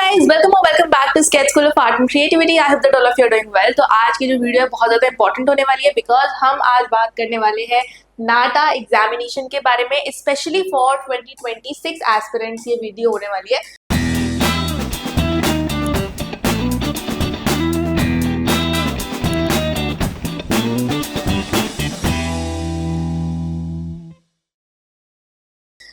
guys, welcome back to Sketch School of Art and Creativity. I hope that all of you are doing well. तो आज की जो video है बहुत ज़्यादा इंपॉर्टेंट होने वाली है बिकॉज हम आज बात करने वाले हैं नाटा एग्जामिनेशन के बारे में, स्पेशली फॉर 2026 एस्पिरेंट्स ये वीडियो होने वाली है।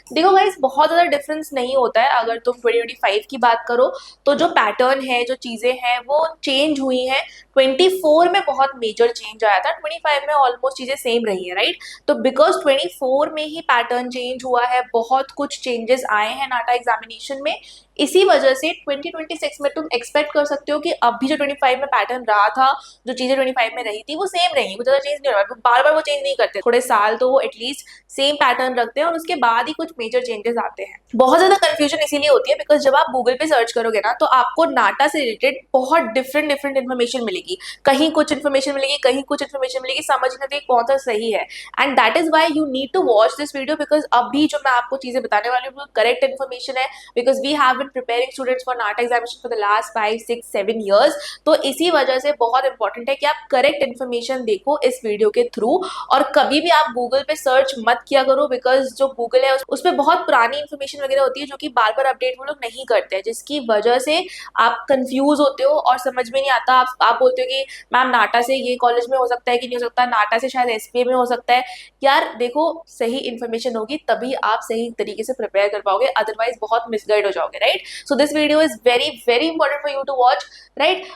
देखो गाइस, बहुत ज़्यादा डिफरेंस नहीं होता है अगर तुम 2025 की बात करो तो जो पैटर्न है, जो चीज़ें हैं वो चेंज हुई हैं। 24 में बहुत मेजर चेंज आया था, 25 में ऑलमोस्ट चीज़ें सेम रही है, राइट। तो बिकॉज 24 में ही पैटर्न चेंज हुआ है, बहुत कुछ चेंजेस आए हैं नाटा एग्जामिनेशन में। इसी वजह से 2026 में तुम एक्सपेक्ट कर सकते हो कि अभी जो 25 में पैटर्न रहा था, जो चीज़ें 25 में रही थी वो सेम रहेंगी, कुछ ज़्यादा चेंज नहीं हो रहा। बार बार वो चेंज नहीं करते, थोड़े साल तो वो एटलीस्ट सेम पैटर्न रखते हैं और उसके बाद ही कुछ मेजर चेंजेस आते हैं। बहुत ज़्यादा कंफ्यूजन इसीलिए होती है बिकॉज जब आप गूगल पे सर्च करोगे ना तो आपको नाटा से रिलेटेड बहुत डिफरेंट इन्फॉर्मेशन मिलेगी। कहीं कुछ इन्फॉर्मेशन मिलेगी, कहीं कुछ इन्फॉर्मेशन मिलेगी, समझ नहीं आती कौन सा सही है। And that is why you need to watch this video because अभी जो मैं आपको चीज़ें बताने वाली हूँ करेक्ट इन्फॉर्मेशन है, because we have been preparing students for NATA examination for the last 5, 6, 7 years. तो इसी वजह से बहुत इंपॉर्टेंट है कि आप करेक्ट इन्फॉर्मेशन देखो इस वीडियो के थ्रू। और कभी भी आप गूगल पे सर्च मत किया करो बिकॉज जो गूगल है उस पर बहुत पुरानी इन्फॉर्मेशन वगैरह होती है जो कि बार बार अपडेट वो लोग नहीं करते हैं, जिसकी वजह से आप कंफ्यूज होते हो और समझ में नहीं आता। आप बोलते हो कि मैम नाटा से ये कॉलेज में हो सकता है कि नहीं हो सकता, नाटा से शायद एसपीए में हो सकता है। यार देखो, सही इन्फॉर्मेशन होगी तभी आप सही तरीके से प्रिपेयर कर पाओगे, अदरवाइज बहुत मिसगाइड हो जाओगे, right. So this video is very very important for you to watch, right.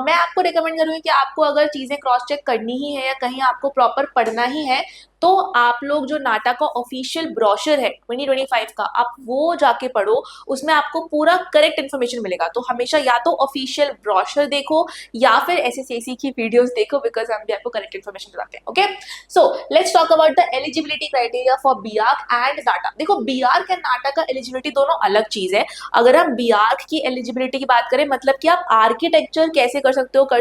मैं आपको रिकमेंड करूँगी कि आपको अगर चीज़ें क्रॉस चेक करनी ही है या कहीं आपको प्रॉपर पढ़ना ही है तो आप लोग जो नाटा का ऑफिशियल ब्रोशर है 2025 का, आप वो जाके पढ़ो, उसमें आपको पूरा करेक्ट इन्फॉर्मेशन मिलेगा। तो हमेशा या तो ऑफिशियल ब्रोशर देखो या फिर एसएससी की वीडियोस देखो बिकॉज हम भी आपको करेक्ट इन्फॉर्मेशन बताते हैं। Okay, so let's talk about the eligibility criteria for B Arch and NATA. देखो, बीआर्क एंड नाटा का एलिजिबिलिटी दोनों अलग चीज है। अगर हम बीआर्क की एलिजिबिलिटी की बात करें, मतलब कि आप आर्किटेक्चर कैसे कर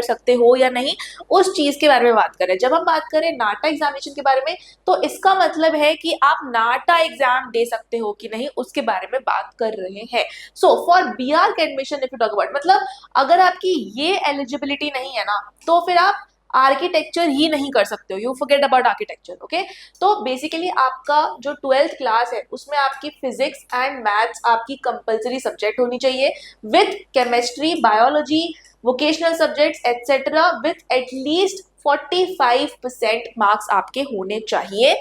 सकते हो या नहीं, उस चीज के बारे में बात करें। जब हम बात करें नाटा एग्जामिनेशन के बारे में तो इसका मतलब है कि आप नाटा एग्जाम दे सकते हो कि नहीं, उसके बारे में बात कर रहे हैं। So for B Arch admission if you talk about, मतलब अगर आपकी ये एलिजिबिलिटी नहीं है ना तो फिर आप आर्किटेक्चर ही नहीं कर सकते हो, you forget about architecture. Okay, तो बेसिकली आपका जो 12th क्लास है उसमें आपकी फिजिक्स एंड मैथ्स आपकी कंपलसरी सब्जेक्ट होनी चाहिए with chemistry, biology, vocational subjects etcetera with at least 45% marks आपके होने चाहिए,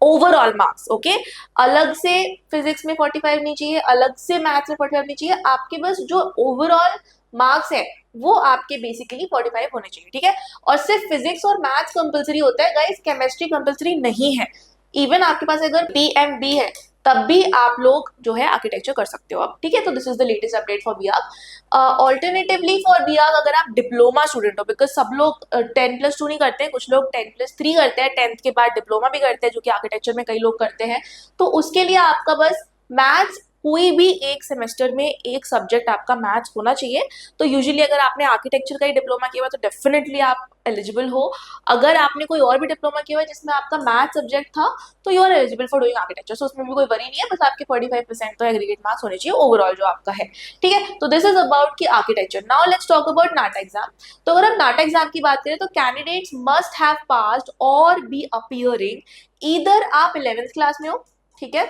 ओवरऑल मार्क्स। ओके, अलग से फिजिक्स में 45 नहीं चाहिए, अलग से मैथ्स में 45 नहीं चाहिए, आपके बस जो ओवरऑल मार्क्स है वो आपके बेसिकली 45 होने चाहिए, ठीक है। और सिर्फ फिजिक्स और मैथ्स कंपलसरी होता है गाइस, केमिस्ट्री कंपलसरी नहीं है। इवन आपके पास अगर पीएमबी है तब भी आप लोग जो है आर्किटेक्चर कर सकते हो अब, ठीक है। तो this is the latest update for B Arch. Alternatively for B Arch अगर आप डिप्लोमा स्टूडेंट हो, बिकॉज सब लोग 10+2 नहीं करते हैं, कुछ लोग 10+3 करते हैं, 10th के बाद डिप्लोमा भी करते हैं जो कि आर्किटेक्चर में कई लोग करते हैं। तो उसके लिए आपका बस मैथ्स कोई भी एक सेमेस्टर में एक सब्जेक्ट आपका मैथ्स होना चाहिए। तो यूजुअली अगर आपने आर्किटेक्चर का ही डिप्लोमा किया हुआ तो डेफिनेटली आप एलिजिबल हो। अगर आपने कोई और भी डिप्लोमा किया हुआ है जिसमें आपका मैथ सब्जेक्ट था तो you are eligible for doing architecture. So उसमें भी कोई वरी नहीं है, बस आपके 45% तो एग्रीगेट मार्क्स होने चाहिए ओवरऑल जो आपका है, ठीक है। तो दिस इज अबाउट की architecture. Now let's talk about NATA exam. तो अगर हम नाटा एग्जाम की बात करें तो कैंडिडेट्स मस्ट हैव पास्ड और बी अपीयरिंग ईदर आप 11th क्लास में हो, ठीक है।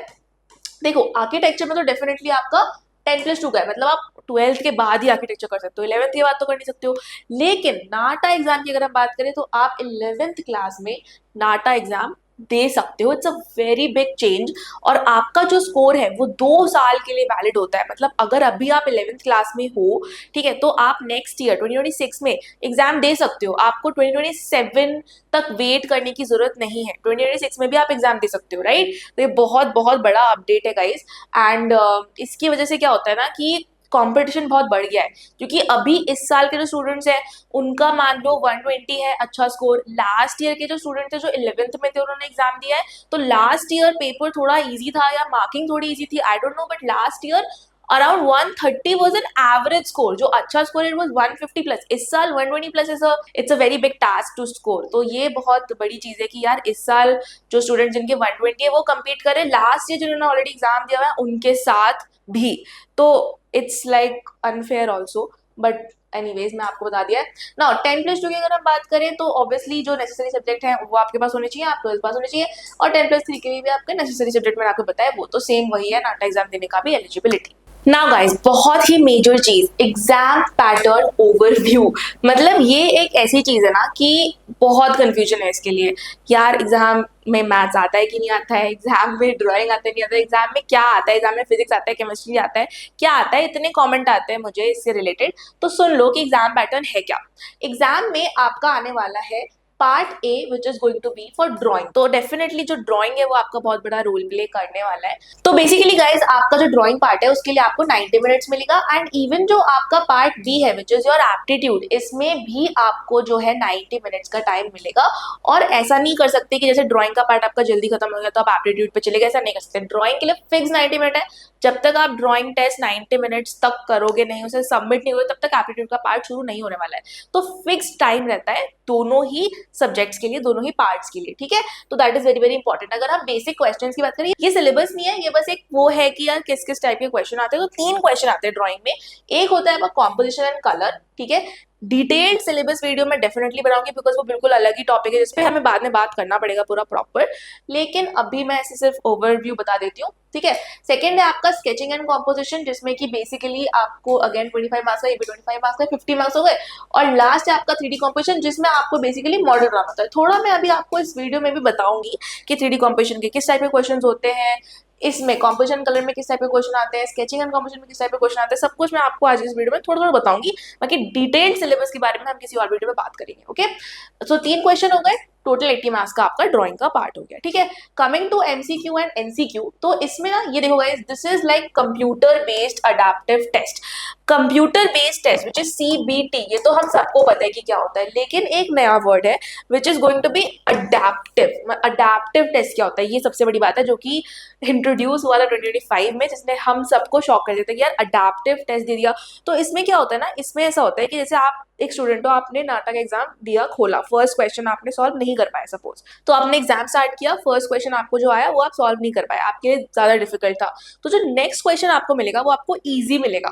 देखो, आर्किटेक्चर में तो डेफिनेटली आपका 10+2 का है, मतलब आप 12th के बाद ही आर्किटेक्चर कर सकते हो, 11th के बाद तो कर नहीं सकते हो। लेकिन नाटा एग्जाम की अगर हम बात करें तो आप 11th क्लास में नाटा एग्जाम दे सकते हो। It's a very big change. और आपका जो स्कोर है वो 2 साल के लिए वैलिड होता है, मतलब अगर अभी आप 11th क्लास में हो, ठीक है, तो आप नेक्स्ट ईयर 2026 में एग्जाम दे सकते हो। आपको 2027 तक वेट करने की जरूरत नहीं है, 2026 में भी आप एग्जाम दे सकते हो, राइट। तो ये बहुत बहुत बड़ा अपडेट है गाइस। एंड इसकी वजह से क्या होता है ना कि कंपटीशन बहुत बढ़ गया है, क्योंकि अभी इस साल के जो स्टूडेंट्स हैं उनका मान लो 120 है अच्छा स्कोर। लास्ट ईयर के जो स्टूडेंट थे जो 11th में थे उन्होंने एग्जाम दिया है, तो लास्ट ईयर पेपर थोड़ा इजी था या मार्किंग थोड़ी इजी थी, I don't know, but last year around 130 was an average score, जो अच्छा स्कोर इट वॉज 150 प्लस। इस साल 120 plus it's a very big task to score. तो ये बहुत बड़ी चीज है कि यार इस साल जो स्टूडेंट जिनके 120 है वो कम्पीट करें लास्ट ईयर जिन्होंने ऑलरेडी एग्जाम दिया हुआ है उनके साथ भी। तो it's like unfair also, but anyways मैं आपको बता दिया है ना। 10+2 की अगर हम बात करें तो ऑब्वियसली जो नेसेसरी सब्जेक्ट है वो आपके पास होने चाहिए, आपके पास होने चाहिए। और 10+3 के भी आपके नेसेसरी सब्जेक्ट मैंने आपको बताया वो तो सेम वही है, नाटा एग्जाम देने का भी एलिजिबिलिटी। नाउ गाइस, बहुत ही मेजर चीज, एग्जाम पैटर्न ओवरव्यू। मतलब ये एक ऐसी चीज है ना कि बहुत कंफ्यूजन है इसके लिए। यार एग्जाम में मैथ्स आता है कि नहीं आता है, एग्जाम में ड्राइंग आता है नहीं आता है, एग्जाम में क्या आता है, एग्जाम में फिजिक्स आता है, केमिस्ट्री आता है, क्या आता है, इतने कमेंट आते हैं मुझे इससे रिलेटेड। तो सुन लो कि एग्जाम पैटर्न है क्या। एग्जाम में आपका आने वाला है part A which is going to be for drawing. तो डेफिनेटली जो ड्राइंग है वो आपका बहुत बड़ा रोल प्ले करने वाला है। तो बेसिकली गाइज आपका जो ड्राइंग पार्ट है उसके लिए आपको 90 मिनट्स मिलेगा। एंड इवन जो आपका पार्ट बी है विच इज योर एप्टीट्यूड, इसमें भी आपको जो है 90 मिनट्स का टाइम मिलेगा। और ऐसा नहीं कर सकते कि जैसे ड्राइंग का पार्ट आपका जल्दी खत्म हो गया तो आप एप्टीट्यूड पे चले गए, ऐसा नहीं कर सकते। ड्राइंग के लिए फिक्स 90 मिनट है। जब तक आप ड्राइंग टेस्ट 90 मिनट्स तक करोगे नहीं, उसे सबमिट नहीं होगे, तब तक एप्टीट्यूड का पार्ट शुरू नहीं होने वाला है। तो फिक्स टाइम रहता है दोनों ही सब्जेक्ट्स के लिए, दोनों ही पार्ट्स के लिए, ठीक है। तो that is very very important. अगर हम बेसिक क्वेश्चंस की बात करें, ये सिलेबस नहीं है, ये बस एक वो है कि यार किस किस टाइप के क्वेश्चन आते हैं। तो 3 क्वेश्चन आते हैं ड्राइंग में। एक होता है कॉम्पोजिशन एंड कलर, ठीक है। डिटेल्ड सिलेबस वीडियो में डेफिनेटली बनाऊंगी बिकॉज वो बिल्कुल अलग ही टॉपिक है जिसपे हमें बाद में बात करना पड़ेगा पूरा प्रॉपर। लेकिन अभी मैं ऐसे सिर्फ ओवरव्यू बता देती हूँ, ठीक है। सेकंड है आपका स्केचिंग एंड कॉम्पोजिशन, जिसमें कि बेसिकली आपको अगेन 25 मार्क्स का, ये भी 25 मार्क्स का, 50 मार्क्स हो गए। और लास्ट है आपका 3D कॉम्पोजिशन, जिसमें आपको बेसिकली मॉडल बनाना होता है। थोड़ा मैं अभी आपको इस वीडियो में भी बताऊंगी कि 3D कॉम्पोजिशन के किस टाइप के क्वेश्चन होते हैं, इसमें कॉम्पोजिशन कलर में किस टाइप के क्वेश्चन आते हैं, स्केचिंग एंड कॉम्पोजिशन में किस टाइप के क्वेश्चन आते हैं, सब कुछ मैं आपको आज इस वीडियो में थोड़ा थोड़ा बताऊंगी। बाकी डिटेल्ड सिलेबस के बारे में हम किसी और वीडियो में बात करेंगे, ओके। सो 3 क्वेश्चन हो गए, टोटल 80 मार्क्स का आपका ड्राइंग का पार्ट हो गया, ठीक है। Coming to MCQ and NCQ, तो इसमें ना ये देखो guys, this is like computer based adaptive test. Computer based test which is CBT, ये तो हम सबको पता है कि क्या होता है, लेकिन एक नया वर्ड है which is going to be adaptive. Adaptive test क्या होता है, ये सबसे बड़ी बात है जो कि इंट्रोड्यूस हुआ था 2025 में, जिसने हम सबको शॉक कर दिया था कि यार अडैप्टिव टेस्ट दे दिया। तो इसमें क्या होता है ना, इसमें ऐसा होता है कि जैसे आप एक स्टूडेंट हो, आपने नाटक एग्जाम दिया, खोला, फर्स्ट क्वेश्चन आपने सॉल्व नहीं कर पाया सपोज, तो आपने एग्जाम स्टार्ट किया, फर्स्ट क्वेश्चन आपको जो आया वो आप सॉल्व नहीं कर पाए, आपके लिए ज्यादा डिफिकल्ट था। तो जो नेक्स्ट क्वेश्चन आपको मिलेगा वो आपको ईजी मिलेगा।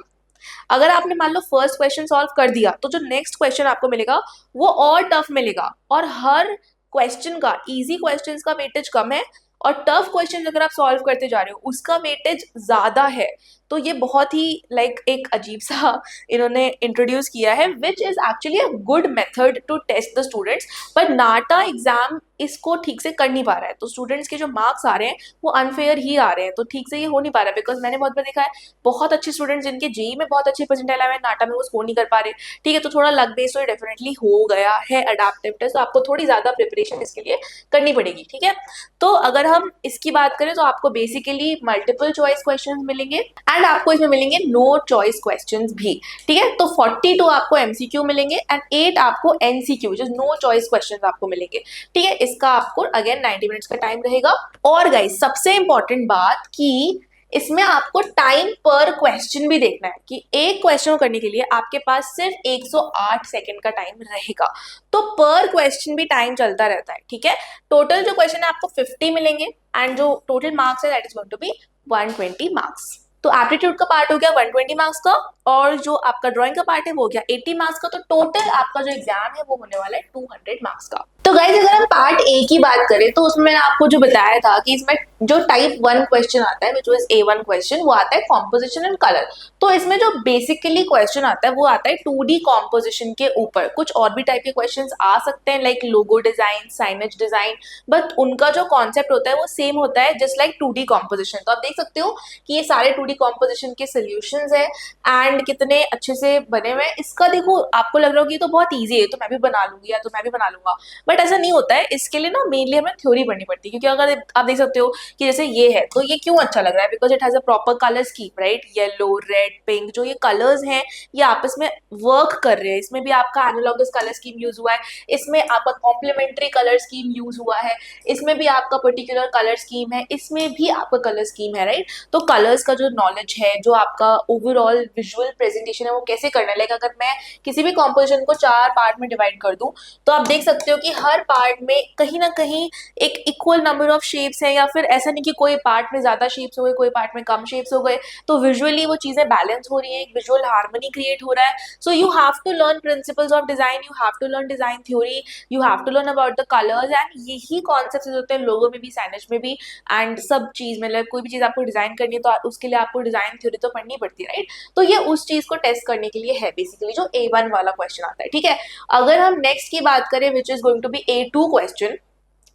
अगर आपने मान लो फर्स्ट क्वेश्चन सॉल्व कर दिया तो जो नेक्स्ट क्वेश्चन आपको मिलेगा वो और टफ मिलेगा। और हर क्वेश्चन का, इजी क्वेश्चंस का वेटेज कम है और टफ क्वेश्चन अगर आप सॉल्व करते जा रहे हो उसका वेटेज ज्यादा है। तो ये बहुत ही लाइक एक अजीब सा इन्होंने इंट्रोड्यूस किया है which is actually a good method to test the students. पर नाटा एग्जाम इसको ठीक से कर नहीं पा रहा है, तो स्टूडेंट्स के जो मार्क्स आ रहे हैं वो अनफेयर ही आ रहे हैं। तो ठीक से ये हो नहीं पा रहा है बिकॉज मैंने बहुत बार देखा है बहुत अच्छे स्टूडेंट्स जिनके जेई में बहुत अच्छे परसेंटाइल आए हैं, नाटा में वो स्कोर नहीं कर पा रहे, ठीक है। तो थोड़ा लक बेस्ड तो डेफिनेटली हो गया है अडैप्टिव टेस्ट, तो आपको थोड़ी ज्यादा प्रिपरेशन इसके लिए करनी पड़ेगी, ठीक है। तो अगर हम इसकी बात करें तो आपको बेसिकली मल्टीपल चॉइस क्वेश्चंस मिलेंगे एंड आपको इसमें मिलेंगे नो चॉइस क्वेश्चंस भी, ठीक है। तो 42 आपको एमसीक्यू मिलेंगे एंड 8 आपको एनसीक्यू जो नो चॉइस क्वेश्चंस आपको मिलेंगे, ठीक है। इसका आपको अगेन 90 मिनट्स का टाइम रहेगा। और गाइस सबसे इंपॉर्टेंट बात कि इसमें आपको टाइम पर क्वेश्चन भी देखना है कि एक क्वेश्चन को करने के लिए आपके पास सिर्फ 108 सेकंड का टाइम रहेगा। तो पर क्वेश्चन भी टाइम चलता रहता है, ठीक है। टोटल जो क्वेश्चन है आपको 50 मिलेंगे एंड जो टोटल मार्क्स है that is going to be 120 marks. तो एप्टीट्यूड का पार्ट हो गया 120 मार्क्स का और जो आपका ड्राइंग का पार्ट है वो हो गया 80 मार्क्स का। तो टोटल आपका जो एग्जाम है वो होने वाला है 200 मार्क्स का। तो गाइस अगर हम पार्ट ए की बात करें तो उसमें मैंने आपको जो बताया था कि इसमें जो टाइप 1 क्वेश्चन आता है विच वाज A1 क्वेश्चन, वो आता है कॉम्पोजिशन एंड कलर। तो इसमें जो बेसिकली क्वेश्चन आता है वो आता है 2D कॉम्पोजिशन के ऊपर। कुछ और भी टाइप के क्वेश्चंस आ सकते हैं like logo design, signage design, but उनका जो कॉन्सेप्ट होता है वो सेम होता है जस्ट लाइक 2D कॉम्पोजिशन। तो आप देख सकते हो कि ये सारे 2D कॉम्पोजिशन के सोल्यूशंस है एंड कितने अच्छे से बने हुए हैं। इसका देखो आपको लग रहा होगा ये तो बहुत ईजी है तो मैं भी बना लूंगी या तो मैं भी बना लूंगा, बट ऐसा नहीं होता है, इसके लिए ना मेनली हमें थ्योरी पढ़नी पड़ती है, क्योंकि अगर आप देख सकते हो कि जैसे ये है तो ये क्यों अच्छा लग रहा है, because it has a proper colour scheme, right. Yellow, red, pink, जो ये कलर्स हैं ये आपस में वर्क कर रहे हैं, इसमें भी आपका एनालॉगस कलर स्कीम यूज हुआ है, इसमें आपका कॉम्प्लीमेंट्री कलर स्कीम यूज हुआ है, इसमें भी आपका पर्टिकुलर कलर स्कीम है, इसमें भी आपका कलर स्कीम है, राइट। तो कलर्स का जो नॉलेज है, जो आपका ओवरऑल विजुअल प्रेजेंटेशन है वो कैसे करना है, लाइक अगर मैं किसी भी कॉम्पोजिशन को 4 पार्ट में डिवाइड कर दूं तो आप देख सकते हो कि हर पार्ट में कहीं ना कहीं एक इक्वल नंबर ऑफ शेप्स है, या फिर ऐसा नहीं कि कोई पार्ट में ज्यादा शेप्स हो गए, कोई पार्ट में कम शेप्स हो गए, तो विजुअली वो चीजें बैलेंस हो रही है, एक विजुअल हार्मनी क्रिएट हो रहा है। So you have to learn principles of design, you have to learn design theory, you have to learn about the colours, and यही कॉन्सेप्ट होते हैं लोगों में भी, साइनेज में भी, एंड सब चीज मतलब कोई भी चीज आपको डिजाइन करनी है तो उसके लिए आपको डिजाइन थ्योरी तो पढ़नी पड़ती है, राइट। तो ये उस चीज को टेस्ट करने के लिए है बेसिकली, जो A1 वाला क्वेश्चन आता है, ठीक है। अगर हम नेक्स्ट की बात करें which is going to be A2 question,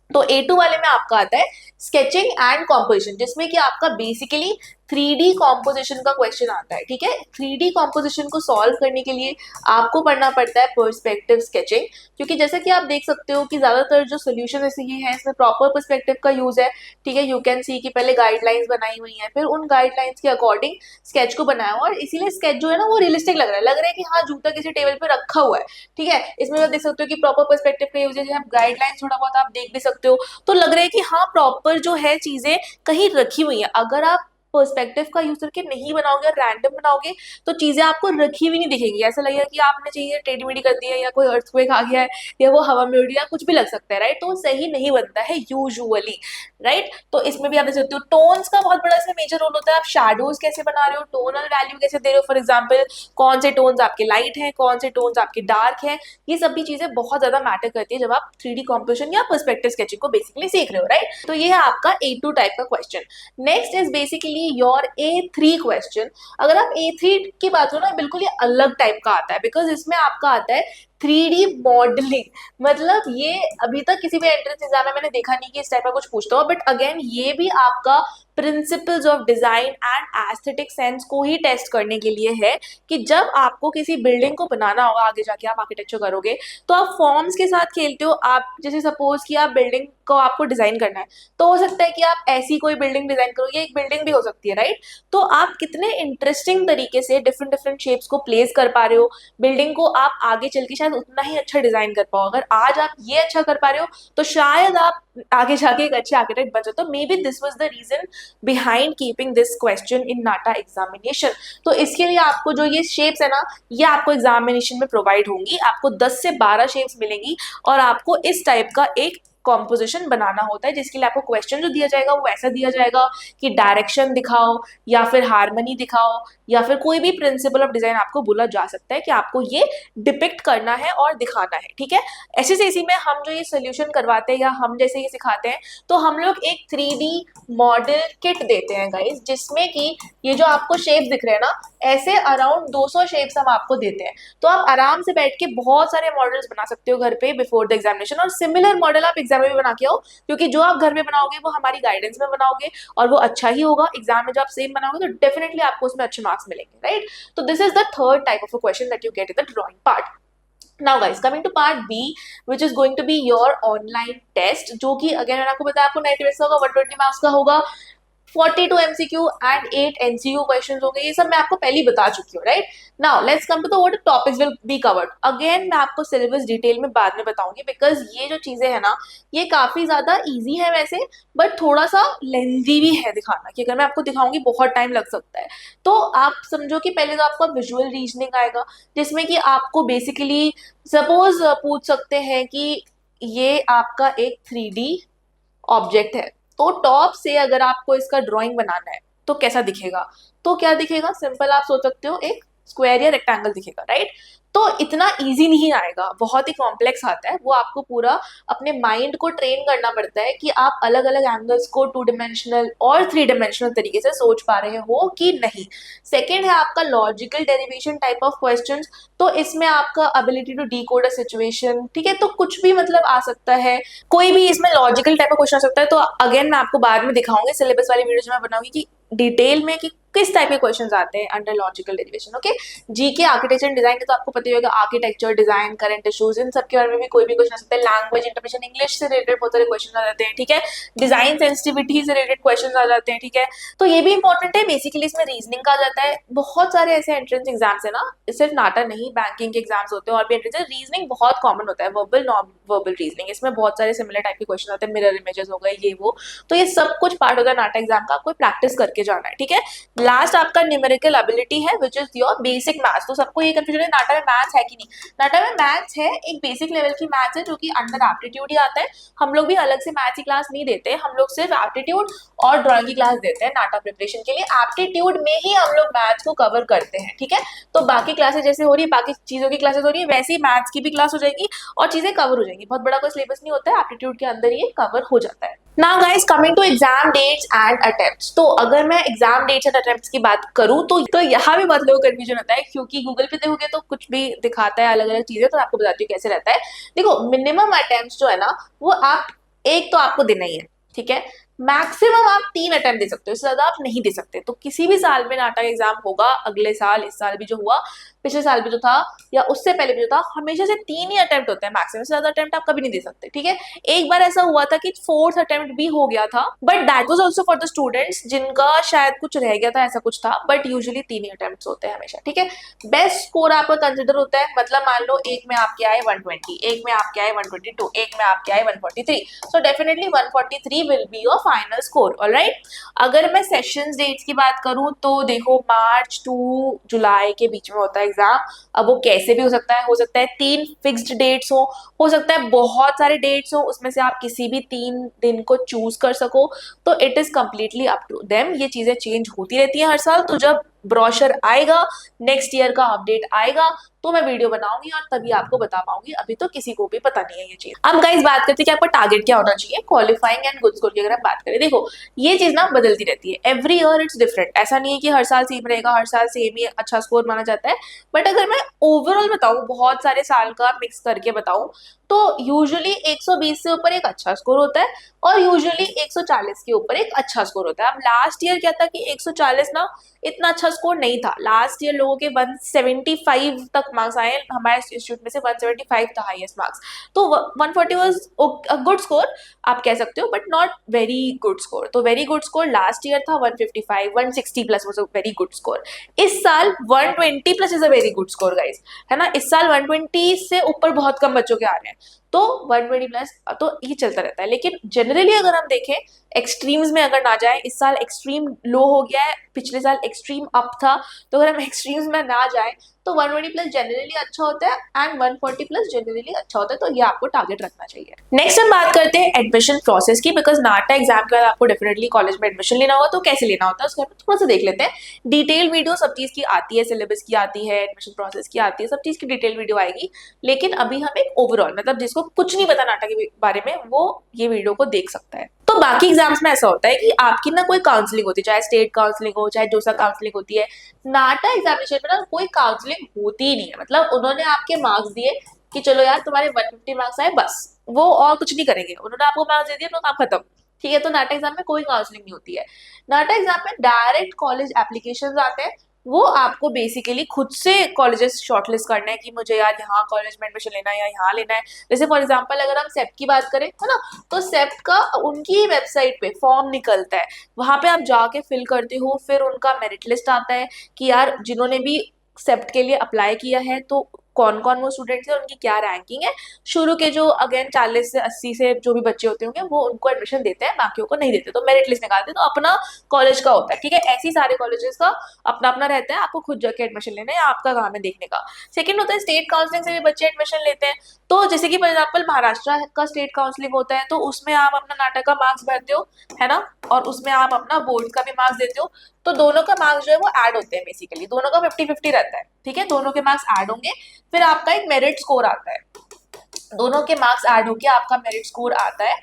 तो A2 वाले में आपका आता है स्केचिंग एंड कॉम्पोजिशन, जिसमें कि आपका बेसिकली 3D कॉम्पोजिशन का क्वेश्चन आता है, ठीक है। 3D कॉम्पोजिशन को सॉल्व करने के लिए आपको पढ़ना पड़ता है पर्सपेक्टिव स्केचिंग, क्योंकि जैसे कि आप देख सकते हो कि ज्यादातर जो सोल्यूशन ऐसे ही है इसमें प्रॉपर पर्सपेक्टिव का यूज है, ठीक है। यू कैन सी कि पहले गाइडलाइंस बनाई हुई है, फिर उन गाइडलाइंस के अकॉर्डिंग स्केच को बनाया, और इसीलिए स्केच जो है ना वो रियलिस्टिक लग रहा है कि हाँ जूता किसी टेबल पे रखा हुआ है, ठीक है। इसमें आप देख सकते हो कि प्रॉपर पर्सपेक्टिव का यूज है, गाइडलाइंस थोड़ा बहुत आप देख भी सकते हो, तो लग रहा है कि हाँ प्रॉपर जो है चीजें कहीं रखी हुई है। अगर आप पर्सपेक्टिव का यूज करके नहीं बनाओगे और रैंडम बनाओगे तो चीजें आपको रखी हुई नहीं दिखेंगी, ऐसा लगेगा कि आपने चीजें टेढ़ी मेढ़ी कर दी है, या कोई अर्थक्वेक आ गया है, या वो हवा में उड़ गया, कुछ भी लग सकता है, राइट। तो सही नहीं बनता है यूजुअली, राइट। तो इसमें भी आप देख सकते हो टोन्स का बहुत बड़ा इसमें मेजर रोल होता है, आप शैडोज कैसे बना रहे हो, टोनल वैल्यू कैसे दे रहे हो, फॉर एग्जाम्पल कौन से टोन्स आपके लाइट हैं, कौन से टोन्स आपके डार्क हैं, ये सभी चीजें बहुत ज्यादा मैटर करती है जब आप 3D कॉम्पोजिशन या पर्सपेक्टिव स्केचिंग को बेसिकली सीख रहे हो, राइट। तो ये है आपका A2 टाइप का question. Next is basically your A3 question. अगर आप A3 की बात करो ना, बिल्कुल ये अलग टाइप का आता है, बिकॉज इसमें आपका आता है 3D मॉडलिंग। मतलब ये अभी तक किसी भी एंट्रेंस एग्जाम में मैंने देखा नहीं कि इस टाइप का कुछ पूछता हो, बट अगेन ये भी आपका principles of design and aesthetic sense को ही टेस्ट करने के लिए है, कि जब आपको किसी बिल्डिंग को बनाना होगा, आगे जाके आप आर्किटेक्चर करोगे तो आप फॉर्म्स के साथ खेलते हो। आप जैसे सपोज कि आप बिल्डिंग को आपको डिजाइन करना है, तो हो सकता है कि आप ऐसी कोई बिल्डिंग डिजाइन करो, ये एक बिल्डिंग भी हो सकती है, राइट। तो आप कितने इंटरेस्टिंग तरीके से डिफरेंट डिफरेंट शेप्स को प्लेस कर पा रहे हो, बिल्डिंग को आप आगे चल के शायद उतना ही अच्छा डिजाइन कर पाओ। अगर आज आप ये अच्छा कर पा रहे हो तो शायद आप आगे जाके एक अच्छे आर्किटेक्ट बन सकते हो। Maybe this was the reason behind keeping this question in NATA examination. तो इसके लिए आपको जो ये शेप्स है ना, ये आपको एग्जामिनेशन में प्रोवाइड होंगी, आपको 10 से 12 शेप्स मिलेंगी, और आपको इस टाइप का एक कॉम्पोजिशन बनाना होता है, जिसके लिए आपको क्वेश्चन जो दिया जाएगा वो ऐसा दिया जाएगा कि डायरेक्शन दिखाओ, या फिर हार्मनी दिखाओ, या फिर कोई भी प्रिंसिपल ऑफ डिजाइन आपको बोला जा सकता है कि आपको ये डिपिक्ट करना है और दिखाना है, ठीक है। ऐसे से इसी में हम जो ये सोल्यूशन करवाते हैं या हम जैसे ये सिखाते हैं, तो हम लोग एक 3D मॉडल किट देते हैं गाइस, जिसमें कि ये जो आपको शेप्स दिख रहे हैं ना, ऐसे अराउंड 200 शेप्स हम आपको देते हैं। तो आप आराम से बैठ के बहुत सारे मॉडल्स बना सकते हो घर पे बिफोर द एग्जामिनेशन, और सिमिलर मॉडल आप एग्जाम में भी बना के आओ, क्योंकि जो आप घर में बनाओगे वो हमारी गाइडेंस में बनाओगे और वो अच्छा ही होगा। एग्जाम में जब आप सेम बनाओगे तो डेफिनेटली आपको उसमें अच्छे मार्क्स मिलेंगे, राइट। तो this is the third type of a question that you get in the drawing part. Now guys, coming to part B, which is going to be your online test, जो कि again मैंने आपको बताया आपको 90 minutes का होगा, 120 marks का होगा, 42 MCQ एंड 8 NCU क्वेश्चंस होंगे। ये सब मैं आपको पहले ही बता चुकी हूँ, right. Now let's come to the what topics will be covered. Again मैं आपको सिलेबस डिटेल में बाद में बताऊंगी, बिकॉज ये जो चीजें है ना ये काफी ज्यादा इजी है वैसे, बट थोड़ा सा लेंथी भी है दिखाना, कि अगर मैं आपको दिखाऊंगी बहुत टाइम लग सकता है। तो आप समझो कि पहले तो आपका विजुअल रीजनिंग आएगा, जिसमें कि आपको बेसिकली सपोज पूछ सकते हैं कि ये आपका एक 3D ऑब्जेक्ट है, तो टॉप से अगर आपको इसका ड्राइंग बनाना है तो कैसा दिखेगा, तो क्या दिखेगा, सिंपल आप सोच सकते हो एक स्क्वायर या रेक्टेंगल दिखेगा, राइट। तो इतना इजी नहीं आएगा, बहुत ही कॉम्प्लेक्स आता है, वो आपको पूरा अपने माइंड को ट्रेन करना पड़ता है कि आप अलग अलग एंगल्स को 2 डिमेंशनल और 3 डिमेंशनल तरीके से सोच पा रहे हो कि नहीं। सेकेंड है आपका logical derivation type of questions, तो इसमें आपका ability to decode a situation, ठीक है। तो कुछ भी मतलब आ सकता है, कोई भी इसमें लॉजिकल टाइप का क्वेश्चन आ सकता है। तो अगेन मैं आपको बाद में दिखाऊंगी सिलेबस वाली वीडियो जो मैं बनाऊंगी कि डिटेल में कि किस टाइप के क्वेश्चंस आते हैं under logical derivation. Okay, GK architecture design के तो आपको पता ही होगा, architecture design current issues in सब के बारे में भी कोई भी क्वेश्चन आ सकता है। लैंग्वेज इंटरप्रिटेशन इंग्लिश से रिलेटेड बहुत सारे क्वेश्चन आ जाते हैं, ठीक है। डिजाइन सेंसिटिविटी से रिलेटेड क्वेश्चन आ जाते हैं, ठीक है। तो ये भी इंपॉर्टेंट है। बेसिकली इसमें रीजनिंग का आ जाता है। बहुत सारे ऐसे एंट्रेंस एग्जाम्स है ना, सिर्फ नाटा नहीं, बैंकिंग के एग्जाम्स होते हैं और भी एंट्रेंस। रीजनिंग बहुत कॉमन होता है, वर्बल नॉन वर्बल रीजनिंग, इसमें बहुत सारे सिमिलर टाइप के क्वेश्चन आते हैं, मिरर इमेजेस हो गए, ये वो। तो ये सब कुछ पार्ट होता है नाटा एग्जाम का, आपको प्रैक्टिस करके जाना है, ठीक है। लास्ट आपका न्यूमेरिकल एबिलिटी है which is your basic maths. तो सबको ये कंफ्यूजन है नाटा में मैथ्स है कि नहीं। नाटा में मैथ्स है, एक बेसिक लेवल की मैथ्स है जो कि अंडर एप्टीट्यूड ही आता है। हम लोग भी अलग से मैथ्स की क्लास नहीं देते, हम लोग सिर्फ एप्टीट्यूड और ड्राइंग की क्लास देते हैं नाटा प्रिपरेशन के लिए। एप्टीट्यूड में ही हम लोग मैथ्स को कवर करते हैं, ठीक है। तो बाकी क्लासेस जैसे हो रही है, बाकी चीजों की क्लासेस हो रही है, वैसे ही मैथ्स की भी क्लास हो जाएगी और चीजें कवर हो जाएंगी। बहुत बड़ा कोई सिलेबस नहीं होता है, एप्टीट्यूड के अंदर ये कवर हो जाता है। Now guys, coming to exam dates and attempts. तो अगर मैं एग्जाम डेट्स एंड अटेम्प्ट्स की बात करूं तो यहाँ भी बहुत लोगों को कंफ्यूजन होता है, क्योंकि गूगल पे देखोगे तो कुछ भी दिखाता है अलग अलग चीजें। तो आपको बताती हूँ कैसे रहता है। देखो, मिनिमम अटेम्प्ट्स जो है ना, वो आप एक तो आपको देना ही है, ठीक है। मैक्सिमम आप 3 अटेम्प्ट दे सकते हो, इससे ज्यादा आप नहीं दे सकते। तो किसी भी साल में नाटक एग्जाम होगा, अगले साल, इस साल भी जो हुआ, पिछले साल भी जो था, या उससे पहले भी जो था, हमेशा से 3 ही अटेम्प्ट होते हैं मैक्सिमम, से ज्यादा अटेम्प्ट आप कभी नहीं दे सकते, ठीक है। एक बार ऐसा हुआ था कि 4th अटेम्प्ट भी हो गया था, but that was also for the students जिनका शायद कुछ रह गया था, ऐसा कुछ था। बट यूजुअली 3 ही अटेम्प्ट होते हैं हमेशा, ठीक है। बेस्ट स्कोर आपका कंसिडर होता है, मतलब मान लो एक में आपके आए 120, एक में आपके आए 122, एक में आपके आए 143, so definitely 143 will be your final score, alright. अगर मैं सेशंस डेट्स की बात करूं तो देखो, मार्च टू जुलाई के बीच में होता है एग्जाम। अब वो कैसे भी हो सकता है 3 फिक्स्ड डेट्स हो सकता है बहुत सारे डेट्स हो, उसमें से आप किसी भी 3 दिन को चूज कर सको। तो it is completely up to them. ये चीजें चेंज होती रहती हैं हर साल। तो जब ब्रोशर आएगा, नेक्स्ट ईयर का अपडेट आएगा, तो मैं वीडियो बनाऊंगी और तभी आपको बता पाऊंगी। अभी तो किसी को भी पता नहीं है ये चीज। अब गाइस बात करते हैं कि आपका टारगेट क्या होना चाहिए क्वालिफाइंग एंड गुड स्कोर की। अगर आप बात करें, देखो ये चीज ना बदलती रहती है, एवरी ईयर इट्स डिफरेंट। ऐसा नहीं है कि हर साल सेम रहेगा, हर साल सेम ही अच्छा स्कोर माना जाता है। बट अगर मैं ओवरऑल बताऊं, बहुत सारे साल का मिक्स करके बताऊं, तो यूजुअली 120 से ऊपर एक अच्छा स्कोर होता है और यूजुअली 140 के ऊपर एक अच्छा स्कोर होता है। अब लास्ट ईयर क्या था कि 140 ना इतना अच्छा स्कोर नहीं था। लास्ट ईयर लोगों के 175 तक मार्क्स आए, हमारे इंस्टीट्यूट में से 175 था हाईएस्ट मार्क्स। तो 140 वाज अ गुड स्कोर आप कह सकते हो, but not very good score. तो very good score last year था 155, 160 plus was a very good score. इस साल 120 plus is a very good score guys, है ना। इस साल 120 से ऊपर बहुत कम बच्चों के आ रहे हैं, तो 120 प्लस तो ये चलता रहता है। लेकिन जनरली अगर हम देखें, एक्सट्रीम्स में अगर ना जाए, इस साल एक्सट्रीम लो हो गया है, पिछले साल एक्सट्रीम अप था, तो अगर हम एक्सट्रीम्स में ना जाए तो 120 प्लस जनरली अच्छा होता है एंड 140 प्लस जनरली अच्छा होता है। तो ये आपको टारगेट रखना चाहिए। नेक्स्ट हम बात करते हैं एडमिशन प्रोसेस की, बिकॉज नाटा एग्जाम के बाद आपको डेफिनेटली कॉलेज में एडमिशन लेना होगा। तो कैसे लेना होता है उसके बारे में थोड़ा सा देख लेते हैं। डिटेल वीडियो सब चीज की आती है, सिलेबस की आती है, एडमिशन प्रोसेस की आती है, सब चीज की डिटेल वीडियो आएगी। लेकिन अभी हम एक ओवरऑल, मतलब जिसको कुछ नहीं पता नाटा के बारे में, वो ये वीडियो को देख सकता है। तो बाकी एग्जाम्स में ऐसा होता है कि आपकी ना कोई काउंसलिंग होती है, चाहे स्टेट काउंसलिंग हो, चाहे जोसा काउंसलिंग होती है। नाटा एग्जामिनेशन में ना कोई काउंसलिंग होती ही नहीं है। मतलब उन्होंने आपके मार्क्स दिए कि चलो यार तुम्हारे 150 मार्क्स आए, बस वो और कुछ नहीं करेंगे। उन्होंने आपको मार्क्स दे दिया तो काम खत्म, ठीक है। तो नाटा एग्जाम में कोई काउंसलिंग नहीं होती है। नाटा एग्जाम में डायरेक्ट कॉलेज एप्लीकेशंस आते हैं। वो आपको बेसिकली खुद से कॉलेजेस शॉर्टलिस्ट करना है कि मुझे यार यहाँ कॉलेज में एडमिशन लेना है या यहाँ लेना है। जैसे फॉर एग्जांपल अगर हम सेप्ट की बात करें, है ना, तो सेप्ट का उनकी वेबसाइट पे फॉर्म निकलता है, वहां पे आप जाके फिल करते हो। फिर उनका मेरिट लिस्ट आता है कि यार जिन्होंने भी सेप्ट के लिए अप्लाई किया है तो कौन कौन वो स्टूडेंट्स है, उनकी क्या रैंकिंग है। शुरू के जो अगेन 40 से 80 से जो भी बच्चे होते होंगे वो उनको एडमिशन देते हैं, बाकियों को नहीं देते। तो मेरिट लिस्ट निकालते हैं, तो अपना कॉलेज का होता है, ठीक है। ऐसी सारे कॉलेजेस का अपना अपना रहता है, आपको खुद जाके एडमिशन लेना है, आपका काम है देखने का। सेकंड होता है स्टेट काउंसलिंग से भी बच्चे एडमिशन लेते हैं। तो जैसे कि फॉर एग्जाम्पल महाराष्ट्र का स्टेट काउंसलिंग होता है, तो उसमें आप अपना नाटक का मार्क्स भरते हो, है ना, और उसमें आप अपना बोर्ड का भी मार्क्स देते हो। तो दोनों का मार्क्स जो है वो ऐड होते हैं, बेसिकली दोनों का 50-50 रहता है, ठीक है। दोनों के मार्क्स ऐड होंगे, फिर आपका एक मेरिट स्कोर आता है। दोनों के मार्क्स ऐड होके आपका मेरिट स्कोर आता है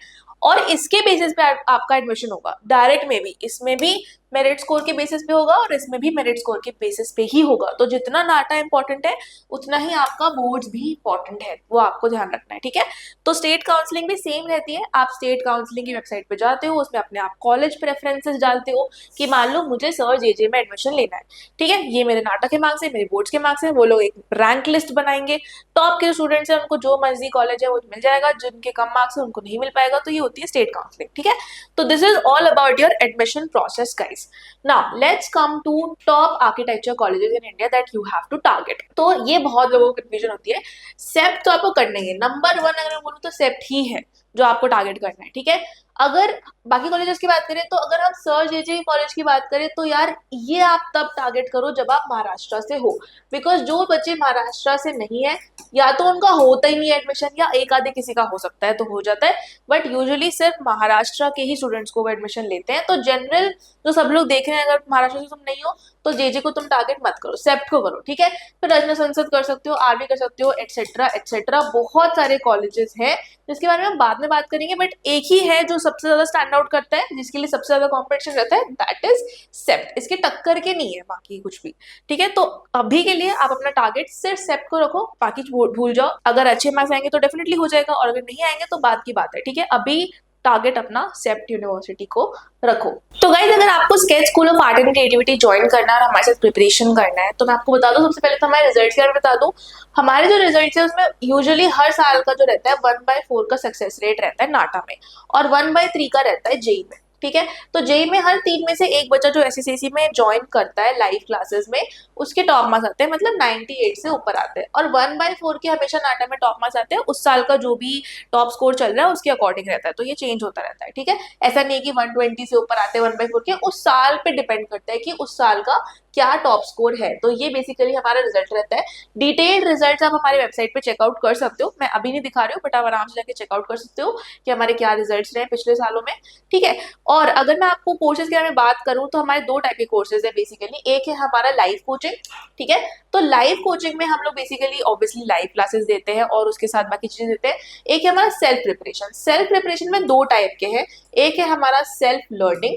और इसके बेसिस पे आपका एडमिशन होगा। डायरेक्ट में भी, इसमें भी मेरिट स्कोर के बेसिस पे होगा और इसमें भी मेरिट स्कोर के बेसिस पे ही होगा। तो जितना नाटा इंपॉर्टेंट है उतना ही आपका बोर्ड्स भी इंपॉर्टेंट है, वो आपको ध्यान रखना है, ठीक है। तो स्टेट काउंसलिंग भी सेम रहती है, आप स्टेट काउंसलिंग की वेबसाइट पे जाते हो, उसमें अपने आप कॉलेज प्रेफरेंसेस डालते हो कि मान लो मुझे सर जे में एडमिशन लेना है, ठीक है, ये मेरे नाटा के मार्क्स है, मेरे बोर्ड्स के मार्क्स है, वो लोग एक रैंक लिस्ट बनाएंगे, टॉप के स्टूडेंट्स हैं उनको जो मर्जी कॉलेज है वो मिल जाएगा, जिनके कम मार्क्स है उनको नहीं मिल पाएगा। तो ये होती है स्टेट काउंसलिंग, ठीक है। तो this is all about your admission process guys. Now let's come to top architecture colleges in India that you have to target. तो ये बहुत लोगों को कंफ्यूजन होती है। सेप्ट तो आपको करना ही है, नंबर 1 अगर मैं बोलूँ तो सेप्ट ही है जो आपको टारगेट करना है, ठीक है। अगर बाकी कॉलेजेस की बात करें तो अगर हम सर जे कॉलेज की बात करें तो यार ये आप तब टारगेट करो जब आप महाराष्ट्र से हो, बिकॉज जो बच्चे महाराष्ट्र से नहीं है या तो उनका होता ही नहीं एडमिशन या एक आधे किसी का हो सकता है तो हो जाता है, बट यूजुअली सिर्फ महाराष्ट्र के ही स्टूडेंट्स को वो एडमिशन लेते हैं। तो जनरल जो सब लोग देख रहे हैं, अगर महाराष्ट्र से तुम नहीं हो तो जे को तुम टारगेट मत करो, सेप्ट को करो, ठीक है। फिर रचना संसद कर सकते हो, आरवी कर सकते हो, एटसेट्रा एटसेट्रा, बहुत सारे कॉलेजेस हैं जिसके बारे में हम बाद में बात करेंगे, बट एक ही है जो सबसे ज्यादा स्टैंड आउट करता है, जिसके लिए सबसे ज्यादा कॉम्पिटिशन रहता है, दैट इज सेप्ट। इसके टक्कर के नहीं है बाकी कुछ भी, ठीक है। तो अभी के लिए आप अपना टारगेट सिर्फ सेप्ट को रखो, बाकी भूल जाओ। अगर अच्छे मार्क्स आएंगे तो डेफिनेटली हो जाएगा, और अगर नहीं आएंगे तो बात की बात है, ठीक है। अभी टारगेट अपना सेप्ट यूनिवर्सिटी को रखो। तो गाइस अगर आपको sketch school of art and creativity join करना है और हमारे साथ प्रिपरेशन करना है तो मैं आपको बता दूं, सबसे पहले तो हमारे रिजल्ट्स के बारे में बता दूं। हमारे जो रिजल्ट्स है उसमें यूजुअली हर साल का जो रहता है 1/4 का सक्सेस रेट रहता है नाटा में, और 1/3 का रहता है जेई में, ठीक है। तो जेई में हर 3 में से एक बच्चा जो एसएससी में ज्वाइन करता है लाइव क्लासेस में, उसके टॉप मार्क्स आते हैं, मतलब 98 से ऊपर आते हैं, और 1/4 के हमेशा नाटा में टॉप मार्क्स आते हैं, उस साल का जो भी टॉप स्कोर चल रहा है उसके अकॉर्डिंग रहता है, तो ये चेंज होता रहता है, ठीक है। ऐसा नहीं कि 120 से ऊपर आते हैं 1/4 के, उस साल पे डिपेंड करता है कि उस साल का क्या टॉप स्कोर है। तो ये बेसिकली हमारा रिजल्ट रहता है। डिटेल्ड रिजल्ट आप हमारी वेबसाइट पे चेकआउट कर सकते हो, मैं अभी नहीं दिखा रही हूँ बट आप आराम से जाके चेकआउट कर सकते हो कि हमारे क्या रिजल्ट रहे पिछले सालों में, ठीक है। और अगर मैं आपको कोर्सेज के बारे में बात करूँ तो हमारे 2 टाइप के कोर्सेज है बेसिकली। एक है हमारा लाइव कोचिंग, ठीक है। तो लाइव कोचिंग में हम लोग बेसिकली ऑब्वियसली लाइव क्लासेस देते हैं और उसके साथ बाकी चीजें देते हैं। एक है हमारा सेल्फ प्रिपरेशन। सेल्फ प्रिपरेशन में 2 टाइप के हैं, एक है हमारा सेल्फ लर्निंग,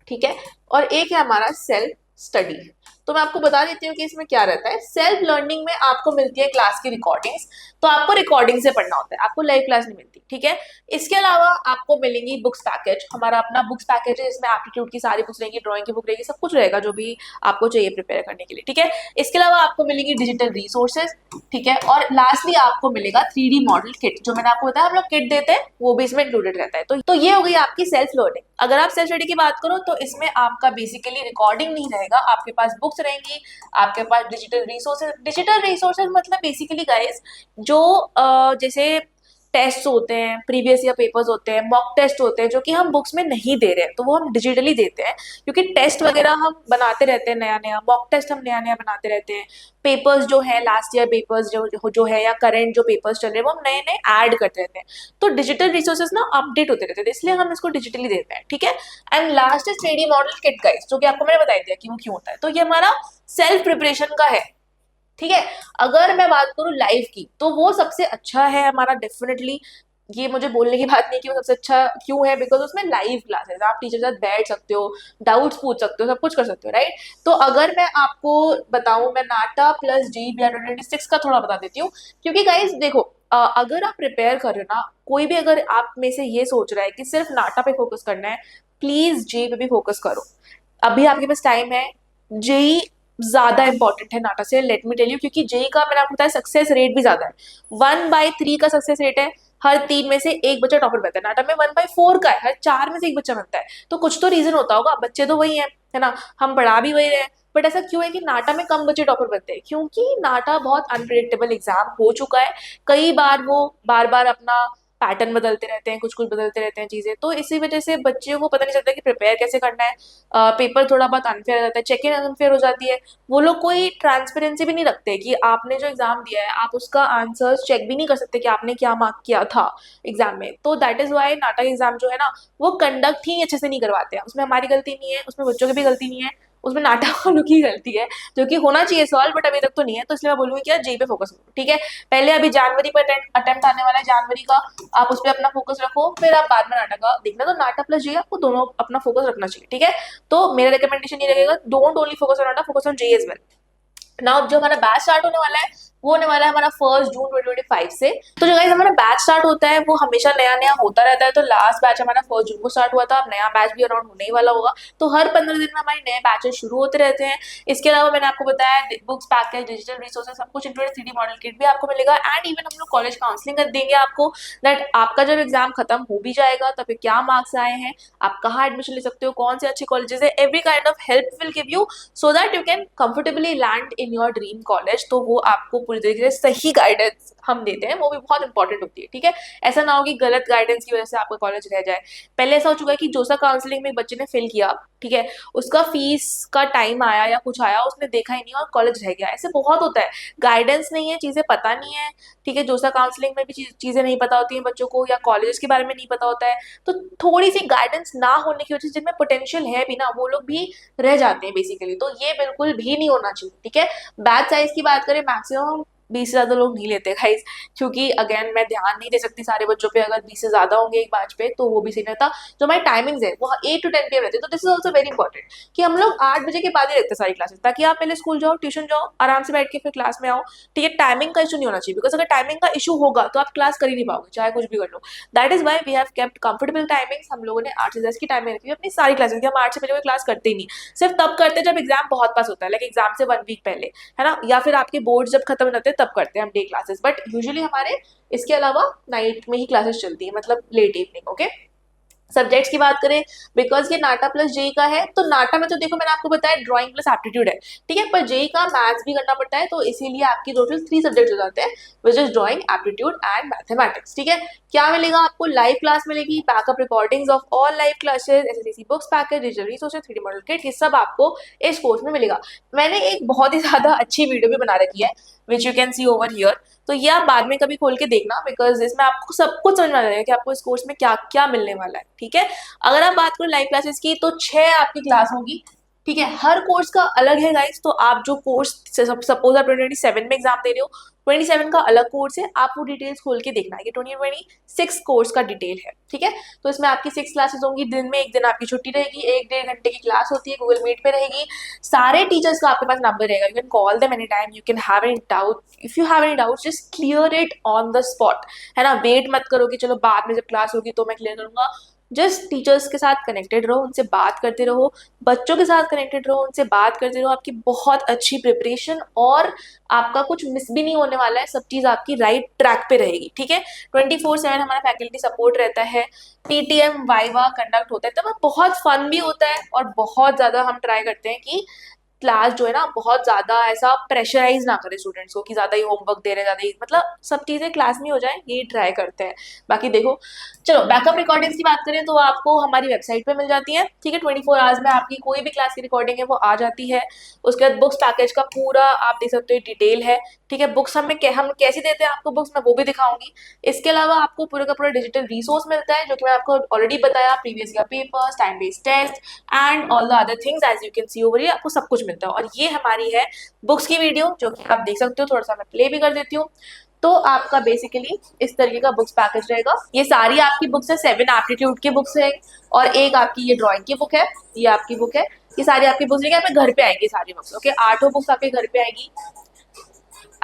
ठीक है, और एक है हमारा सेल्फ स्टडी। तो मैं आपको बता देती हूँ कि इसमें क्या रहता है। सेल्फ लर्निंग में आपको मिलती है क्लास की रिकॉर्डिंग्स, तो आपको रिकॉर्डिंग से पढ़ना होता है, आपको लाइव क्लास नहीं मिलती, ठीक है। इसके अलावा आपको मिलेंगी बुक्स पैकेज, हमारा अपना बुक्स पैकेज है जिसमें एप्टीट्यूड की सारी बुक्स रहेंगी, ड्राइंग की बुक रहेगी, सब कुछ रहेगा जो भी आपको चाहिए प्रिपेयर करने के लिए, ठीक है। इसके अलावा आपको मिलेंगी डिजिटल रिसोर्सेज, ठीक है, और लास्टली आपको मिलेगा 3D मॉडल किट, जो मैंने आपको बताया हम लोग किट देते हैं वो भी इसमें इंक्लूडेड रहता है। तो ये हो गई आपकी सेल्फ लर्निंग। अगर आप सेल्फ स्टडी की बात करो तो इसमें आपका बेसिकली रिकॉर्डिंग नहीं रहेगा, आपके पास बुक्स रहेंगी, आपके पास डिजिटल रिसोर्सेज। डिजिटल रिसोर्सेज मतलब बेसिकली गाइस जो जैसे टेस्ट होते हैं, प्रीवियस ईयर पेपर्स होते हैं, मॉक टेस्ट होते हैं जो कि हम बुक्स में नहीं दे रहे हैं, तो वो हम डिजिटली देते हैं, क्योंकि टेस्ट वगैरह हम बनाते रहते हैं नया नया, मॉक टेस्ट हम नया नया बनाते रहते हैं, पेपर्स जो है लास्ट ईयर पेपर्स जो है या करंट जो पेपर्स चल रहे हैं वो हम नए नए ऐड करते रहते हैं। तो डिजिटल रिसोर्सेज ना अपडेट होते रहते हैं, इसलिए हम इसको डिजिटली देते हैं, ठीक है। And last is 3D model kit guys, जो कि आपको मैंने बता दिया कि वो क्यों होता है। तो ये हमारा सेल्फ प्रिपरेशन का है, ठीक है। अगर मैं बात करूं लाइव की तो वो सबसे अच्छा है हमारा डेफिनेटली। ये मुझे बोलने की बात नहीं कि वो सबसे अच्छा क्यों है, बिकॉज उसमें लाइव क्लासेस, आप टीचर के साथ बैठ सकते हो, डाउट्स पूछ सकते हो, सब कुछ कर सकते हो, राइट। तो अगर मैं आपको बताऊं, मैं नाटा प्लस जी 2026 का थोड़ा बता देती हूँ, क्योंकि गाइज देखो अगर आप प्रिपेयर कर रहे हो ना, कोई भी अगर आप में से ये सोच रहा है कि सिर्फ नाटा पे फोकस करना है, प्लीज जे पे भी फोकस करो, अभी आपके पास टाइम है। जेई ज्यादा इंपॉर्टेंट है नाटा से, लेट मी टेल यू, क्योंकि जेई का मैंने आपको बताया सक्सेस रेट भी ज्यादा है, 1/3 का सक्सेस रेट है, हर 3 में से एक बच्चा टॉपर बनता है। नाटा में 1/4 का है, हर 4 में से एक बच्चा बनता है, तो कुछ तो रीजन होता होगा, बच्चे तो वही है ना, हम पढ़ा भी वही रहे हैं, बट ऐसा क्यों है कि नाटा में कम बच्चे टॉपर बनते हैं? क्योंकि नाटा बहुत अनप्रिडिक्टेबल एग्जाम हो चुका है, कई बार वो बार बार अपना पैटर्न बदलते रहते हैं, कुछ कुछ बदलते रहते हैं चीजें, तो इसी वजह से बच्चों को पता नहीं चलता कि प्रिपेयर कैसे करना है। पेपर थोड़ा बहुत अनफेयर रहता है, चेकिंग अनफेयर हो जाती है, वो लोग कोई ट्रांसपेरेंसी भी नहीं रखते कि आपने जो एग्जाम दिया है आप उसका आंसर चेक भी नहीं कर सकते कि आपने क्या मार्क किया था एग्जाम में। तो दैट इज वाई नाटक एग्जाम जो है ना वो कंडक्ट ही अच्छे से नहीं करवाते हैं, उसमें हमारी गलती नहीं है, उसमें बच्चों की भी गलती नहीं है, उसमें नाटा वालों की गलती है, जो कि होना चाहिए सॉल्व, बट अभी तक तो नहीं है। तो इसलिए मैं बोलूंगी कि यार जेई पे फोकस करो, ठीक है। पहले अभी जनवरी पर अटेम्प्ट आने वाला है जनवरी का, आप उस पर अपना फोकस रखो, फिर आप बाद में नाटा का देखना। तो नाटा प्लस जेई आपको दोनों अपना फोकस रखना चाहिए, ठीक है। तो मेरा रिकमेंडेशन ये रहेगा, don't only focus on NATA, focus on JEE as well. नाउ जो हमारा बैच स्टार्ट होने वाला है वो होने वाला है हमारा 1 जून 2025 से। तो जो गाइस हमारा बैच स्टार्ट होता है वो हमेशा नया नया होता रहता है। तो लास्ट बैच हमारा 1 जून को स्टार्ट हुआ था, अब नया बैच भी अराउंड होने ही वाला होगा। तो हर 15 दिन में हमारे नए बैचेस शुरू होते रहते हैं। इसके अलावा मैंने आपको बताया बुक्स, पैकेज, डिजिटल रिसोर्सेज सब कुछ इंक्लूडेड 3D मॉडल किट भी आपको मिलेगा। एंड इवन हम लोग कॉलेज काउंसलिंग कर देंगे आपको, दैट आपका जब एग्जाम खत्म हो भी जाएगा तब क्या मार्क्स आए हैं, आप कहाँ एडमिशन ले सकते हो, कौन से अच्छे कॉलेजेस है, every kind of help will give you so that you can comfortably land in your dream college. तो वो आपको पूरी तरीके से सही गाइडेंस हम देते हैं, वो भी बहुत इंपॉर्टेंट होती है, ठीक है। ऐसा ना हो कि गलत गाइडेंस की वजह से आपका कॉलेज रह जाए। पहले ऐसा हो चुका है कि जोसा काउंसलिंग में बच्चे ने फेल किया, ठीक है, उसका फीस का टाइम आया या कुछ आया, उसने देखा ही नहीं और कॉलेज रह गया। ऐसे बहुत होता है, गाइडेंस नहीं है, चीजें पता नहीं है, ठीक है। जोसा काउंसलिंग में भी चीजें नहीं पता होती हैं बच्चों को, या कॉलेज के बारे में नहीं पता होता है। तो थोड़ी सी गाइडेंस ना होने की वजह से जिनमें पोटेंशियल है भी ना, वो लोग भी रह जाते हैं बेसिकली। तो ये बिल्कुल भी नहीं होना चाहिए, ठीक है। बैच साइज की बात करें, मैक्सिमम 20 से ज्यादा लोग नहीं लेते गाइस, क्योंकि अगेन मैं ध्यान नहीं दे सकती सारे बच्चों पे। अगर 20 से ज्यादा होंगे एक बैच पे तो वो भी सही रहता। जो हमारी टाइमिंग्स है वो 8 to 10 PM रहती है। तो this is also very important कि हम लोग 8 बजे के बाद ही रखते हैं सारी क्लासेस, ताकि आप पहले स्कूल जाओ, ट्यूशन जाओ, आराम से बैठ के फिर क्लास में आओ, ठीक है। टाइमिंग का इशू नहीं होना चाहिए, बिकॉज अगर टाइमिंग का इशू होगा तो आप क्लास कर ही नहीं पाओगे, चाहे कुछ भी कर लो। That is why we have kept comfortable timings. हम लोगों ने 8 से 10 की टाइमिंग रखी है अपनी सारी क्लासेस की। हम 8 से पहले कोई क्लास करते ही नहीं, सिर्फ तब करते हैं जब एग्जाम बहुत पास होता है, लाइक एग्जाम से 1 वीक पहले, है ना, या फिर आपके बोर्ड जब खत्म रहते हैं तब करते हैं हम डे क्लासेस। बट यूजुअली हमारे इसके अलावा नाइट में ही क्लासेस चलती है, मतलब लेट इवनिंग, ओके। सब्जेक्ट्स की बात करें, बिकॉज ये नाटा प्लस जेई का है, तो नाटा में तो देखो मैंने आपको बताया ड्राइंग प्लस एप्टीट्यूड है, ठीक है, पर जेई का मैथ्स भी करना पड़ता है। तो इसीलिए आपकी टोटल 3 सब्जेक्ट हो जाते हैं, which is drawing, aptitude and mathematics, ठीक है। क्या मिलेगा आपको? लाइव क्लास मिलेगी, backup recordings of all live classes, SSC books, package, digital resources, 3D model kit, ये सब आपको इस कोर्स में मिलेगा। मैंने एक बहुत ही ज्यादा अच्छी वीडियो भी बना रखी है, which you can see over here. तो ये आप बाद में कभी खोल के देखना, बिकॉज इसमें आपको सब कुछ समझ में आ जाएगा कि आपको इस कोर्स में क्या क्या मिलने वाला है, ठीक है। अगर आप बात करें लाइव क्लासेस की, तो 6 आपकी क्लास होगी, ठीक है। हर कोर्स का अलग है गाइस। तो आप जो कोर्स सपोज आप 2027 में एग्जाम दे रहे हो, 27 का अलग कोर्स है, आप वो डिटेल्स खोल के देखना है कि 2026 कोर्स का डिटेल है, ठीक है। तो इसमें आपकी 6 क्लासेस होंगी, दिन में एक दिन आपकी छुट्टी रहेगी, 1-1.5 घंटे की क्लास होती है, गूगल मीट पे रहेगी। सारे टीचर्स का आपके पास नंबर रहेगा, you can call them any time, you can have any doubt, if you have any doubt just clear it on the spot, है ना। वेट मत करो कि चलो बाद में जब क्लास होगी तो मैं क्लियर करूंगा। जस्ट टीचर्स के साथ कनेक्टेड रहो, उनसे बात करते रहो, बच्चों के साथ कनेक्टेड रहो, उनसे बात करते रहो। आपकी बहुत अच्छी प्रिपरेशन और आपका कुछ मिस भी नहीं होने वाला है, सब चीज आपकी राइट ट्रैक पे रहेगी, ठीक है। 24/7 हमारा फैकल्टी सपोर्ट रहता है, पीटीएम वाइवा कंडक्ट होता है, तब बहुत फन भी होता है और बहुत ज्यादा हम ट्राई करते हैं कि क्लास जो है ना बहुत ज्यादा ऐसा प्रेशराइज ना करे स्टूडेंट्स को कि ज्यादा ही होमवर्क दे रहे हैं, ज्यादा ही, मतलब सब चीजें क्लास में हो जाए, यही ट्राई करते हैं। बाकी देखो, चलो बैकअप रिकॉर्डिंग्स की बात करें तो आपको हमारी वेबसाइट पे मिल जाती है, ठीक है। 24 आवर्स में आपकी कोई भी क्लास की रिकॉर्डिंग है वो आ जाती है। उसके बाद बुक्स पैकेज का पूरा आप देख सकते हो डिटेल है, ठीक है। बुक्स हम कैसे देते हैं आपको बुक्स, मैं वो भी दिखाऊंगी। इसके अलावा आपको पूरा का पूरा डिजिटल रिसोर्स मिलता है, जो कि मैं आपको ऑलरेडी बताया, previous year papers, time based test and all the other things, as you can see over here, आपको सब कुछ मिलता है। और ये हमारी है बुक्स की वीडियो, जो कि आप देख सकते हो, थोड़ा सा मैं प्ले भी कर देती हूँ। तो आपका बेसिकली इस तरीके का बुक्स पैकेज रहेगा। ये सारी आपकी बुक्स है, 7 एप्टीट्यूड की बुक्स है और एक आपकी ये ड्राइंग की बुक है, ये आपकी बुक है। ये सारी आपकी बुक्स लेके आपके घर पे आएंगी सारी बुक्स, ओके। 8 बुक्स आपके घर पे आएगी।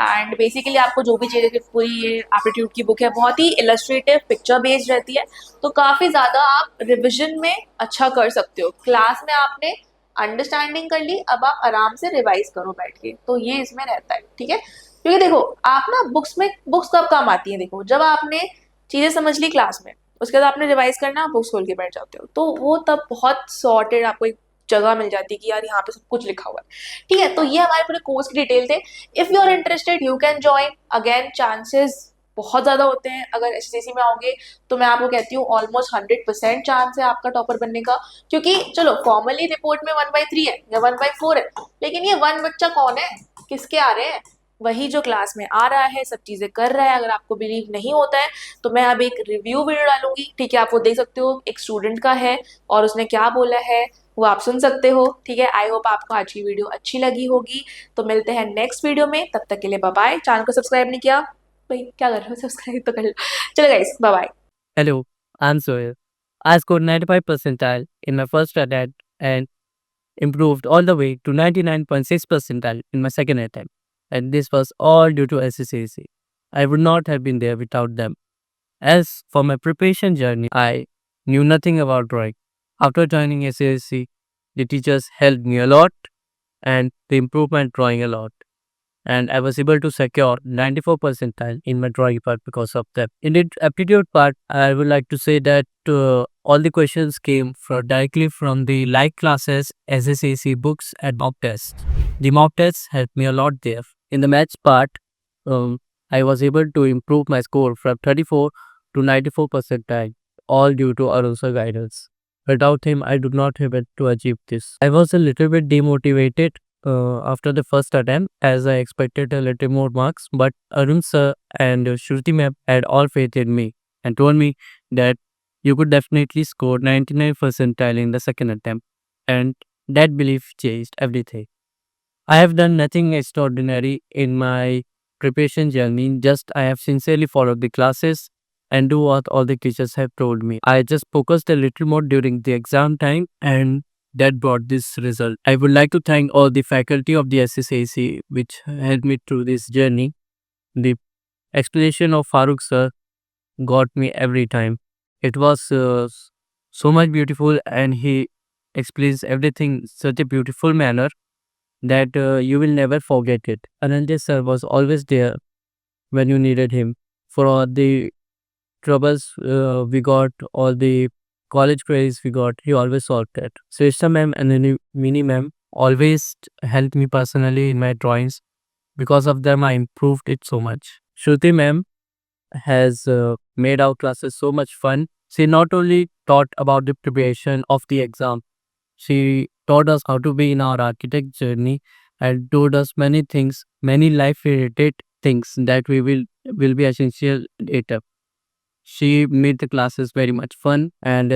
एंड बेसिकली आपको जो भी चाहिए, पूरी ये एप्टीट्यूड की बुक है, बहुत ही इलस्ट्रेटिव पिक्चर बेस्ड रहती है, तो काफी ज्यादा आप रिविजन में अच्छा कर सकते हो। क्लास में आपने अंडरस्टैंडिंग कर ली, अब आप आराम से रिवाइज करो बैठ के, तो ये इसमें रहता है, ठीक है। क्योंकि देखो आप ना बुक्स कब काम आती है, देखो जब आपने चीजें समझ ली क्लास में, उसके बाद आपने रिवाइज करना, बुक्स खोल के बैठ जाते हो, तो वो तब बहुत सॉर्टेड आपको एक जगह मिल जाती है कि यार यहाँ पे सब कुछ लिखा हुआ है, ठीक है। तो ये हमारे पूरे कोर्स की डिटेल थे। If you are interested you can join. Again chances बहुत ज्यादा होते हैं, अगर एसएससी में आओगे तो मैं आपको कहती हूँ ऑलमोस्ट 100% चांस है आपका टॉपर बनने का। क्योंकि चलो फॉर्मली रिपोर्ट में 1/3 है या 1/4 है, लेकिन ये 1 बच्चा कौन है, किसके आ रहे हैं, वही जो क्लास में आ रहा है, सब चीजें कर रहा है। अगर आपको बिलीव नहीं होता है तो मैं अब एक रिव्यू वीडियो डालूंगी, ठीक है, आप वो देख सकते हो, एक स्टूडेंट का है और उसने क्या बोला है, वो आप सुन सकते हो। ठीक है, आई होप आपको आज की वीडियो अच्छी लगी होगी। तो मिलते हैं नेक्स्ट वीडियो में, तब तक के लिए बाय बाय। चैनल को सब्सक्राइब नहीं किया भाई, क्या कर रहे हो, सब्सक्राइब तो कर लो। चलो guys, bye bye. Hello, I'm Sohail. I scored 95 percentile in my first attempt and improved all the way to 99.6 percentile in my second attempt. And this was all due to SSAC. I would not have been there without them. As for my preparation journey, I knew nothing about drawing. After joining SSAC, the teachers helped me a lot and they improved my drawing a lot, and I was able to secure 94 percentile in my drawing part because of that. In the aptitude part, I would like to say that all the questions came directly from the live classes, SSAC books, and mock tests. The mock tests helped me a lot there. In the maths part, I was able to improve my score from 34 to 94 percentile, all due to Arun's guidance. Without him, I do not able to achieve this. I was a little bit demotivated after the first attempt, as I expected a little more marks, but Arun sir and Shruti ma'am had all faith in me and told me that you could definitely score 99 percentile in the second attempt, and that belief changed everything. I have done nothing extraordinary in my preparation journey, just I have sincerely followed the classes and do what all the teachers have told me. I just focused a little more during the exam time, and that brought this result. I would like to thank all the faculty of the SSAC which helped me through this journey. The explanation of Farooq sir got me every time. It was so much beautiful, and he explains everything in such a beautiful manner that you will never forget it. Anandya sir was always there when you needed him. For all the troubles we got, all the college queries we got, he always solved it. Sreshta ma'am and Mini ma'am always helped me personally in my drawings. Because of them, I improved it so much. Shruti ma'am has made our classes so much fun. She not only taught about the preparation of the exam, she taught us how to be in our architect journey and told us many things, many life related things that we will be essential later. She made the classes very much fun and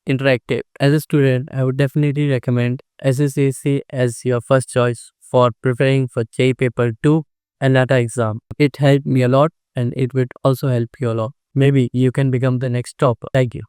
interactive. As a student, I would definitely recommend SSAC as your first choice for preparing for J paper 2 and NATA exam. It helped me a lot and it would also help you a lot. Maybe you can become the next topper. Thank you.